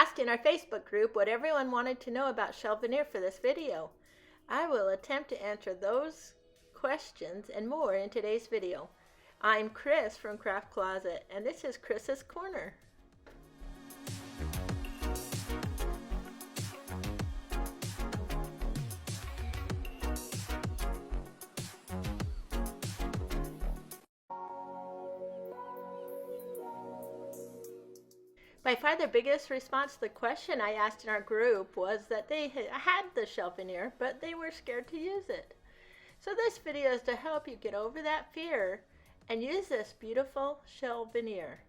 asked in our Facebook group what everyone wanted to know about shell veneer for this video. I will attempt to answer those questions and more in today's video. I'm Kris from Craft Closet, and this is Kris's Corner. By far the biggest response to the question I asked in our group was that they had the shell veneer, but they were scared to use it. So this video is to help you get over that fear and use this beautiful shell veneer.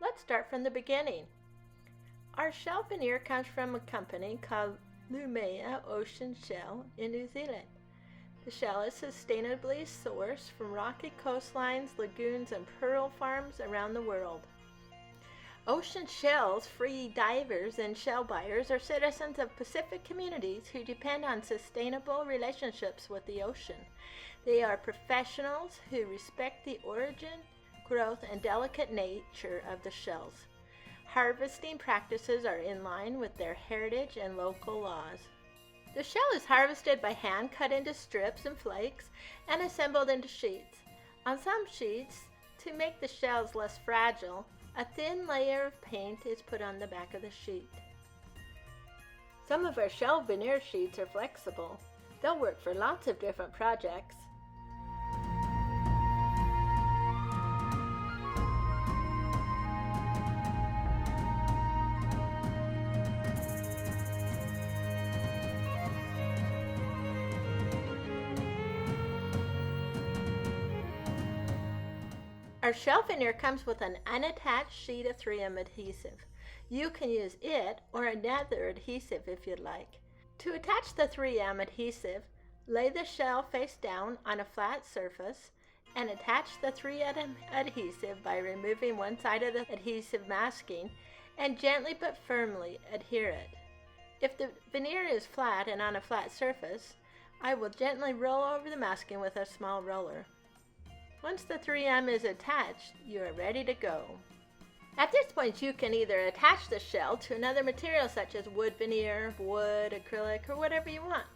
Let's start from the beginning. Our shell veneer comes from a company called Lumea Ocean Shell in New Zealand. The shell is sustainably sourced from rocky coastlines, lagoons, and pearl farms around the world. Ocean shells free divers and shell buyers are citizens of Pacific communities who depend on sustainable relationships with the ocean. They are professionals who respect the origin, growth, and delicate nature of the shells. Harvesting practices are in line with their heritage and local laws. The shell is harvested by hand, cut into strips and flakes, and assembled into sheets. On some sheets, to make the shells less fragile, a thin layer of paint is put on the back of the sheet. Some of our shell veneer sheets are flexible. They'll work for lots of different projects. Our shell veneer comes with an unattached sheet of 3M adhesive. You can use it or another adhesive if you'd like. To attach the 3M adhesive, lay the shell face down on a flat surface and attach the 3M adhesive by removing one side of the adhesive masking and gently but firmly adhere it. If the veneer is flat and on a flat surface, I will gently roll over the masking with a small roller. Once the 3M is attached, you are ready to go. At this point, you can either attach the shell to another material such as wood veneer, wood, acrylic, or whatever you want.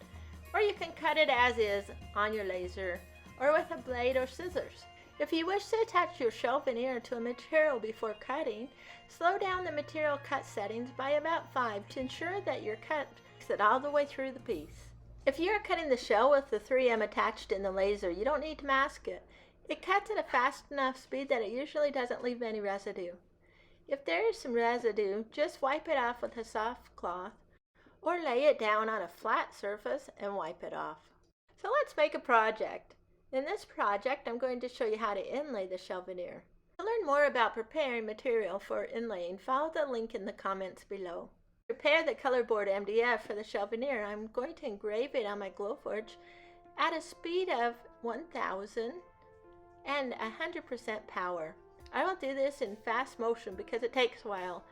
Or you can cut it as is on your laser or with a blade or scissors. If you wish to attach your shell veneer to a material before cutting, slow down the material cut settings by about 5 to ensure that your cut makes it all the way through the piece. If you are cutting the shell with the 3M attached in the laser, you don't need to mask it. It cuts at a fast enough speed that it usually doesn't leave any residue. If there is some residue, just wipe it off with a soft cloth or lay it down on a flat surface and wipe it off. So let's make a project. In this project, I'm going to show you how to inlay the shell veneer. To learn more about preparing material for inlaying, follow the link in the comments below. To prepare the color board MDF for the shell veneer, I'm going to engrave it on my glowforge at a speed of 1000 and 100% power. I will do this in fast motion because it takes a while.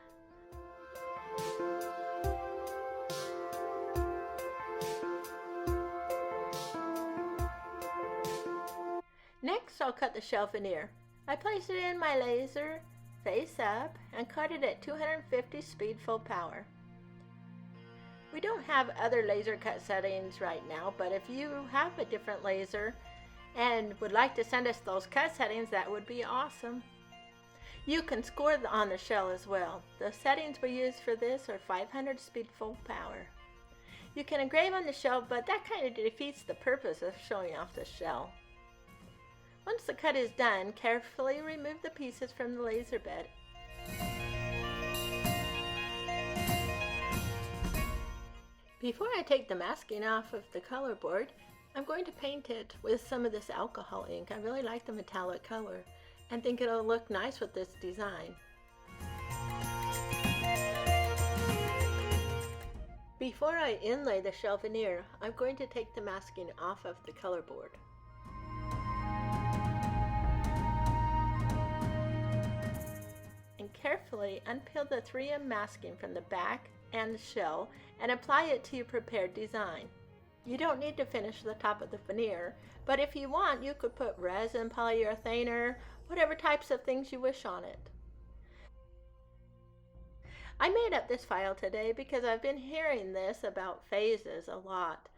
Next, I'll cut the shell veneer. I place it in my laser face up and cut it at 250 speed full power. We don't have other laser cut settings right now, but if you have a different laser and would like to send us those cut settings, that would be awesome. You can score on the shell as well. The settings we use for this are 500 speed full power. You can engrave on the shell, but that kind of defeats the purpose of showing off the shell. Once the cut is done, carefully remove the pieces from the laser bed. Before I take the masking off of the color board, I'm going to paint it with some of this alcohol ink. I really like the metallic color and think it'll look nice with this design. Before I inlay the shell veneer, I'm going to take the masking off of the color board. And carefully unpeel the 3M masking from the back and the shell and apply it to your prepared design. You don't need to finish the top of the veneer, but if you want, you could put resin, polyurethane, whatever types of things you wish on it. I made up this file today because I've been hearing this about phases a lot.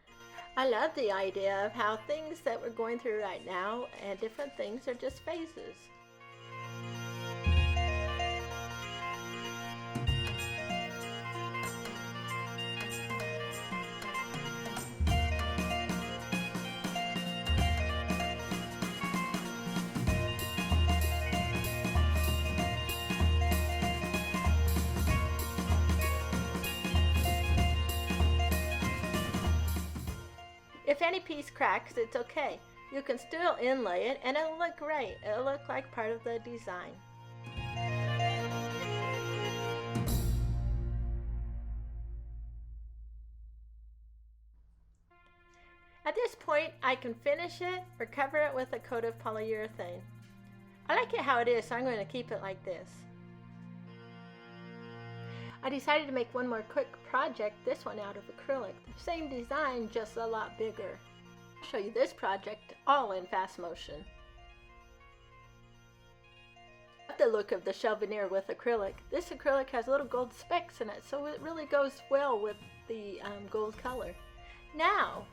I love the idea of how things that we're going through right now and different things are just phases. If any piece cracks, it's okay. You can still inlay it and it'll look great. It'll look like part of the design. At this point, I can finish it or cover it with a coat of polyurethane. I like it how it is, so I'm going to keep it like this. I decided to make one more quick project, this one out of acrylic. The same design, just a lot bigger. I'll show you this project all in fast motion. I love the look of the shell veneer with acrylic. This acrylic has little gold specks in it, so it really goes well with the gold color. Now,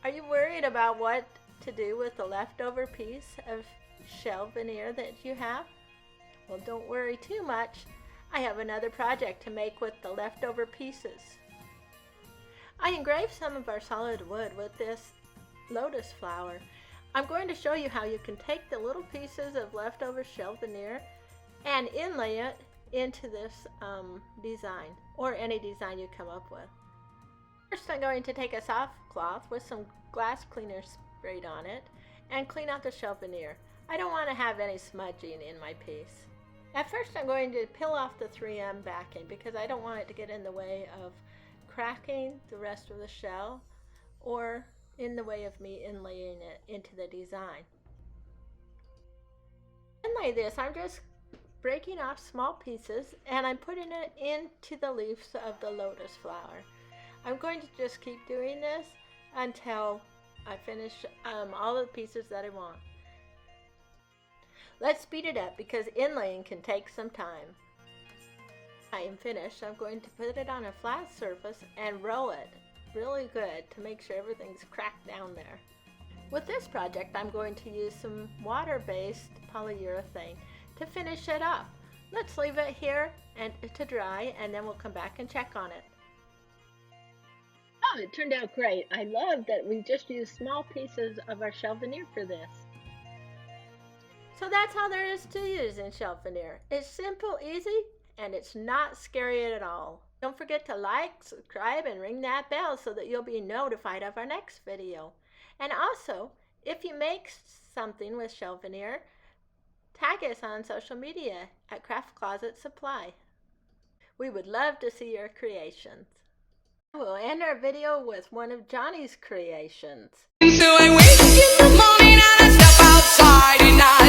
are you worried about what to do with the leftover piece of shell veneer that you have? Well, don't worry too much. I have another project to make with the leftover pieces. I engraved some of our solid wood with this lotus flower. I'm going to show you how you can take the little pieces of leftover shell veneer and inlay it into this design, or any design you come up with. First, I'm going to take a soft cloth with some glass cleaner sprayed on it and clean out the shell veneer. I don't want to have any smudging in my piece. At first, I'm going to peel off the 3M backing because I don't want it to get in the way of cracking the rest of the shell or in the way of me inlaying it into the design. Inlay this, I'm just breaking off small pieces and I'm putting it into the leaves of the lotus flower. I'm going to just keep doing this until I finish all the pieces that I want. Let's speed it up because inlaying can take some time. I am finished. I'm going to put it on a flat surface and roll it really good to make sure everything's cracked down there. With this project, I'm going to use some water-based polyurethane to finish it up. Let's leave it here and to dry, and then we'll come back and check on it. Oh, it turned out great. I love that we just used small pieces of our shell veneer for this. So that's all there is to use in shell veneer. It's simple, easy, and it's not scary at all. Don't forget to like, subscribe, and ring that bell so that you'll be notified of our next video. And also, if you make something with shell veneer, tag us on social media at Craft Closet Supply. We would love to see your creations. We'll end our video with one of Johnny's creations. So I wake in the morning and I step outside and I